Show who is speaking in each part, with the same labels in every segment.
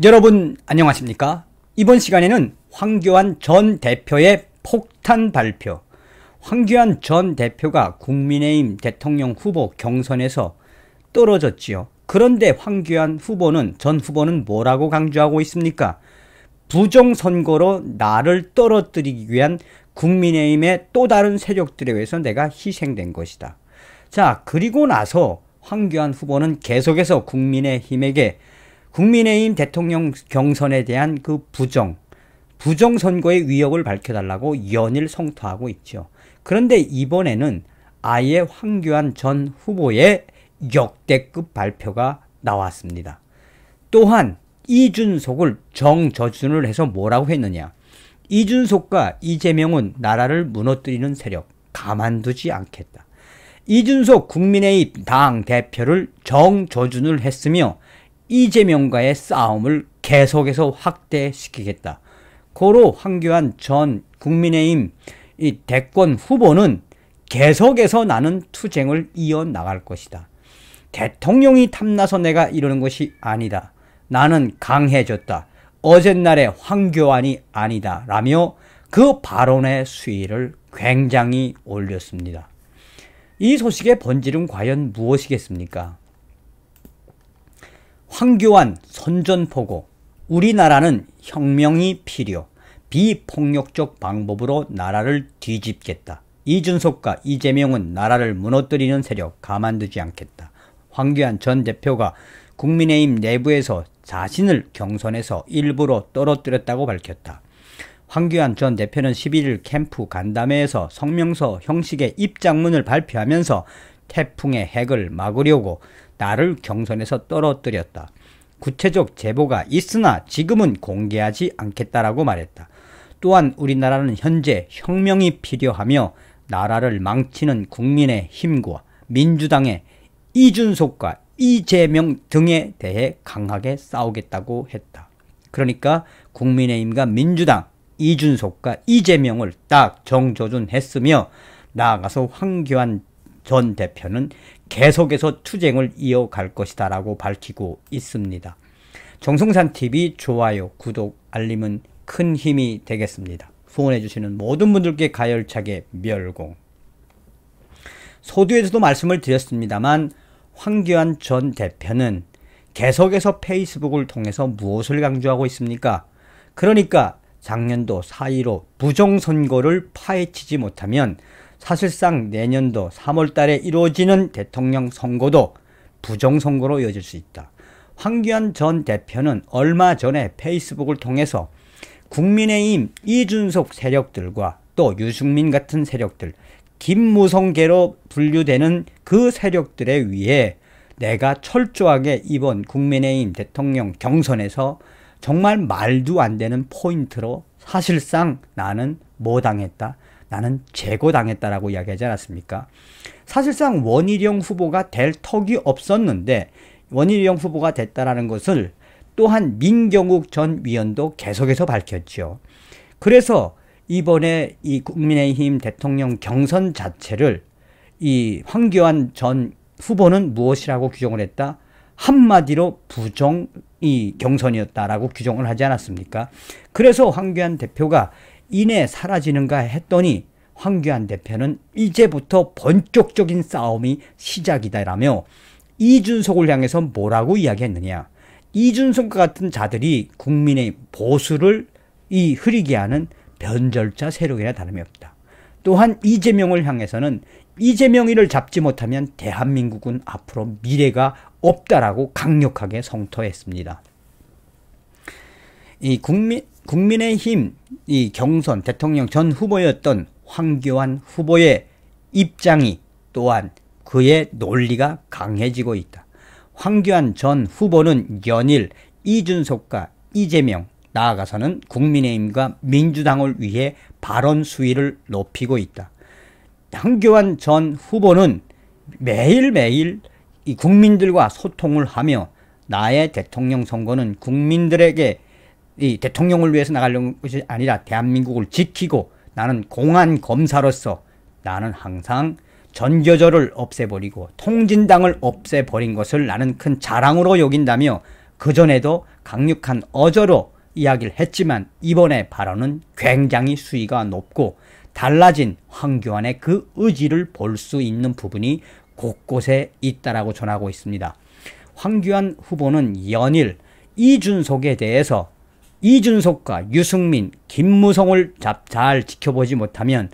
Speaker 1: 여러분 안녕하십니까? 이번 시간에는 황교안 전 대표의 폭탄 발표. 황교안 전 대표가 국민의힘 대통령 후보 경선에서 떨어졌지요. 그런데 황교안 전 후보는 뭐라고 강조하고 있습니까? 부정선거로 나를 떨어뜨리기 위한 국민의힘의 또 다른 세력들에 의해서 내가 희생된 것이다. 자, 그리고 나서 황교안 후보는 계속해서 국민의힘에게 국민의힘 대통령 경선에 대한 그 부정선거의 위협을 밝혀달라고 연일 성토하고 있죠. 그런데 이번에는 아예 황교안 전 후보의 역대급 발표가 나왔습니다. 또한 이준석을 정저준을 해서 뭐라고 했느냐. 이준석과 이재명은 나라를 무너뜨리는 세력, 가만두지 않겠다. 이준석 국민의힘 당대표를 정저준을 했으며 이재명과의 싸움을 계속해서 확대시키겠다. 고로 황교안 전 국민의힘 이 대권 후보는 계속해서 나는 투쟁을 이어나갈 것이다. 대통령이 탐나서 내가 이러는 것이 아니다. 나는 강해졌다. 어젯날의 황교안이 아니다. 라며 그 발언의 수위를 굉장히 올렸습니다. 이 소식의 본질은 과연 무엇이겠습니까? 황교안 선전포고, 우리나라는 혁명이 필요, 비폭력적 방법으로 나라를 뒤집겠다. 이준석과 이재명은 나라를 무너뜨리는 세력, 가만두지 않겠다. 황교안 전 대표가 국민의힘 내부에서 자신을 경선에서 일부러 떨어뜨렸다고 밝혔다. 황교안 전 대표는 11일 캠프 간담회에서 성명서 형식의 입장문을 발표하면서 태풍의 핵을 막으려고 나를 경선에서 떨어뜨렸다. 구체적 제보가 있으나 지금은 공개하지 않겠다라고 말했다. 또한 우리나라는 현재 혁명이 필요하며 나라를 망치는 국민의 힘과 민주당의 이준석과 이재명 등에 대해 강하게 싸우겠다고 했다. 그러니까 국민의힘과 민주당, 이준석과 이재명을 딱 정조준했으며 나아가서 황교안 전 대표는 계속해서 투쟁을 이어갈 것이다 라고 밝히고 있습니다. 정성산TV 좋아요, 구독, 알림은 큰 힘이 되겠습니다. 후원해주시는 모든 분들께 가열차게 멸공. 서두에서도 말씀을 드렸습니다만 황교안 전 대표는 계속해서 페이스북을 통해서 무엇을 강조하고 있습니까? 그러니까 작년도 4.15 부정선거를 파헤치지 못하면 사실상 내년도 3월 달에 이루어지는 대통령 선거도 부정선거로 이어질 수 있다. 황교안 전 대표는 얼마 전에 페이스북을 통해서 국민의힘 이준석 세력들과 또 유승민 같은 세력들, 김무성계로 분류되는 그 세력들에 의해 내가 철저하게 이번 국민의힘 대통령 경선에서 정말 말도 안 되는 포인트로 사실상 나는 뭐 당했다? 나는 제거당했다라고 이야기하지 않았습니까? 사실상 원희룡 후보가 될 턱이 없었는데 원희룡 후보가 됐다라는 것을 또한 민경욱 전 위원도 계속해서 밝혔죠. 그래서 이번에 이 국민의힘 대통령 경선 자체를 이 황교안 전 후보는 무엇이라고 규정을 했다? 한마디로 부정 경선이었다라고 규정을 하지 않았습니까? 그래서 황교안 대표가 이내 사라지는가 했더니 황교안 대표는 이제부터 본격적인 싸움이 시작이다라며 이준석을 향해서 뭐라고 이야기했느냐. 이준석과 같은 자들이 국민의 보수를 흐리게 하는 변절자 세력이나 다름이 없다. 또한 이재명을 향해서는 이재명이를 잡지 못하면 대한민국은 앞으로 미래가 없다라고 강력하게 성토했습니다. 이 국민의힘 경선 대통령 전 후보였던 황교안 후보의 입장이 또한 그의 논리가 강해지고 있다. 황교안 전 후보는 연일 이준석과 이재명, 나아가서는 국민의힘과 민주당을 위해 발언 수위를 높이고 있다. 황교안 전 후보는 매일매일 이 국민들과 소통을 하며 나의 대통령 선거는 국민들에게 이 대통령을 위해서 나가려는 것이 아니라 대한민국을 지키고 나는 공안 검사로서 나는 항상 전교조를 없애버리고 통진당을 없애버린 것을 나는 큰 자랑으로 여긴다며 그전에도 강력한 어조로 이야기를 했지만 이번에 발언은 굉장히 수위가 높고 달라진 황교안의 그 의지를 볼 수 있는 부분이 곳곳에 있다라고 전하고 있습니다. 황교안 후보는 연일 이준석에 대해서 이준석과 유승민, 김무성을 잘 지켜보지 못하면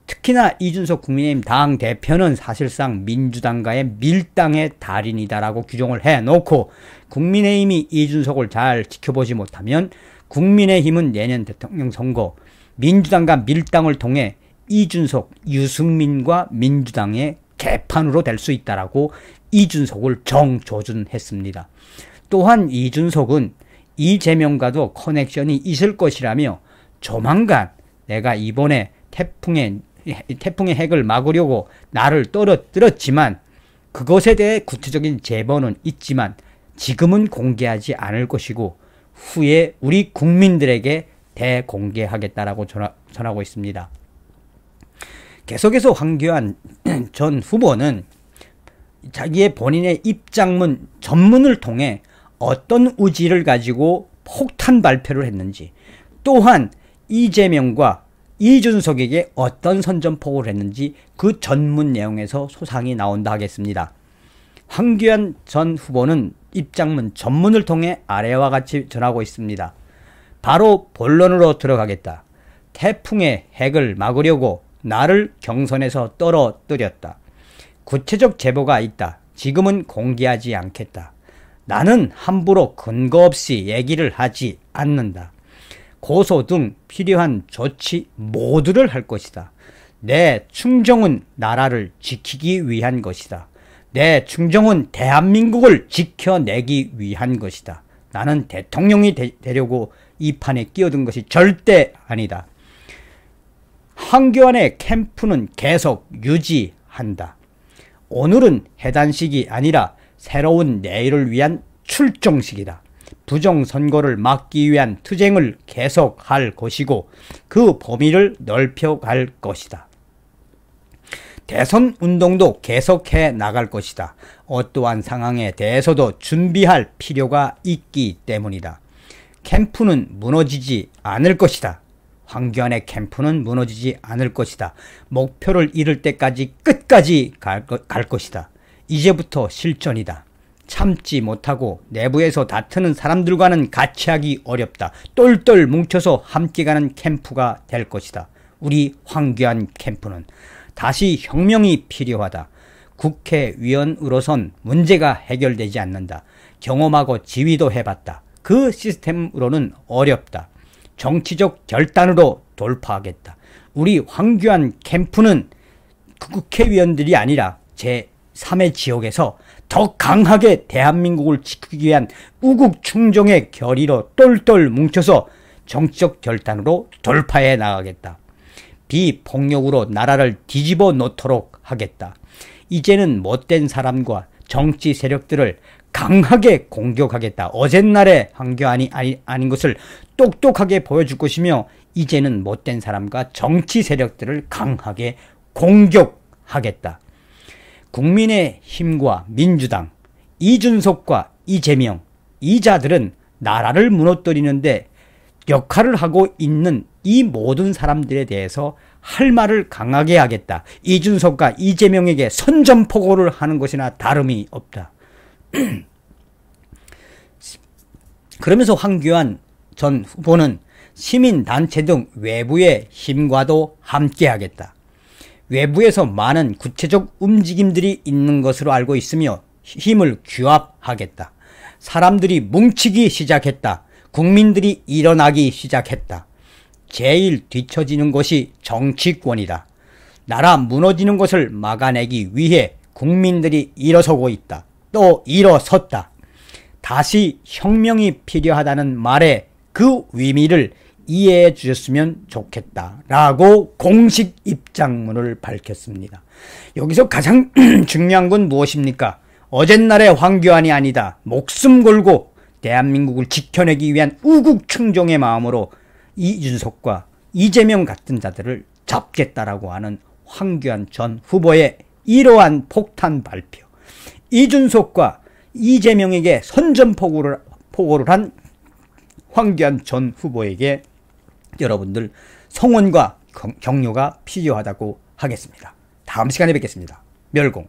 Speaker 1: 특히나 이준석 국민의힘 당대표는 사실상 민주당과의 밀당의 달인이다라고 규정을 해놓고 국민의힘이 이준석을 잘 지켜보지 못하면 국민의힘은 내년 대통령 선거 민주당과 밀당을 통해 이준석, 유승민과 민주당의 개판으로 될 수 있다라고 이준석을 정조준했습니다. 또한 이준석은 이재명과도 커넥션이 있을 것이라며 조만간 내가 이번에 태풍의 핵을 막으려고 나를 떨어뜨렸지만 그것에 대해 구체적인 제보는 있지만 지금은 공개하지 않을 것이고 후에 우리 국민들에게 대공개하겠다라고 전하고 있습니다. 계속해서 황교안 전 후보는 자기의 본인의 입장문 전문을 통해 어떤 의지를 가지고 폭탄 발표를 했는지 또한 이재명과 이준석에게 어떤 선전포고를 했는지 그 전문 내용에서 소상히 나온다 하겠습니다. 황교안 전 후보는 입장문 전문을 통해 아래와 같이 전하고 있습니다. 바로 본론으로 들어가겠다. 태풍의 핵을 막으려고 나를 경선에서 떨어뜨렸다. 구체적 제보가 있다. 지금은 공개하지 않겠다. 나는 함부로 근거 없이 얘기를 하지 않는다. 고소 등 필요한 조치 모두를 할 것이다. 내 충정은 나라를 지키기 위한 것이다. 내 충정은 대한민국을 지켜내기 위한 것이다. 나는 대통령이 되려고 이 판에 끼어든 것이 절대 아니다. 황교안의 캠프는 계속 유지한다. 오늘은 해단식이 아니라 새로운 내일을 위한 출정식이다. 부정선거를 막기 위한 투쟁을 계속할 것이고 그 범위를 넓혀갈 것이다. 대선 운동도 계속해 나갈 것이다. 어떠한 상황에 대해서도 준비할 필요가 있기 때문이다. 캠프는 무너지지 않을 것이다. 황교안의 캠프는 무너지지 않을 것이다. 목표를 이룰 때까지 끝까지 갈 것이다. 이제부터 실전이다. 참지 못하고 내부에서 다투는 사람들과는 같이 하기 어렵다. 똘똘 뭉쳐서 함께 가는 캠프가 될 것이다. 우리 황교안 캠프는 다시 혁명이 필요하다. 국회의원으로선 문제가 해결되지 않는다. 경험하고 지휘도 해봤다. 그 시스템으로는 어렵다. 정치적 결단으로 돌파하겠다. 우리 황교안 캠프는 국회의원들이 아니라 제3의 지역에서 더 강하게 대한민국을 지키기 위한 우국 충정의 결의로 똘똘 뭉쳐서 정치적 결단으로 돌파해 나가겠다. 비폭력으로 나라를 뒤집어 놓도록 하겠다. 이제는 못된 사람과 정치 세력들을 강하게 공격하겠다. 어젯날의 황교안이 아닌 것을 똑똑하게 보여줄 것이며 이제는 못된 사람과 정치 세력들을 강하게 공격하겠다. 국민의힘과 민주당, 이준석과 이재명, 이 자들은 나라를 무너뜨리는데 역할을 하고 있는 이 모든 사람들에 대해서 할 말을 강하게 하겠다. 이준석과 이재명에게 선전포고를 하는 것이나 다름이 없다. 그러면서 황교안 전 후보는 시민단체 등 외부의 힘과도 함께하겠다. 외부에서 많은 구체적 움직임들이 있는 것으로 알고 있으며 힘을 규합하겠다. 사람들이 뭉치기 시작했다. 국민들이 일어나기 시작했다. 제일 뒤처지는 것이 정치권이다. 나라 무너지는 것을 막아내기 위해 국민들이 일어서고 있다. 또 일어섰다. 다시 혁명이 필요하다는 말에 그 의미를 이해해 주셨으면 좋겠다 라고 공식 입장문을 밝혔습니다. 여기서 가장 중요한 건 무엇입니까? 어젯날의 황교안이 아니다. 목숨 걸고 대한민국을 지켜내기 위한 우국충정의 마음으로 이준석과 이재명 같은 자들을 잡겠다라고 하는 황교안 전 후보의 이러한 폭탄 발표. 이준석과 이재명에게 선전포고를 한 황교안 전 후보에게 여러분들 성원과 격려가 필요하다고 하겠습니다. 다음 시간에 뵙겠습니다. 멸공.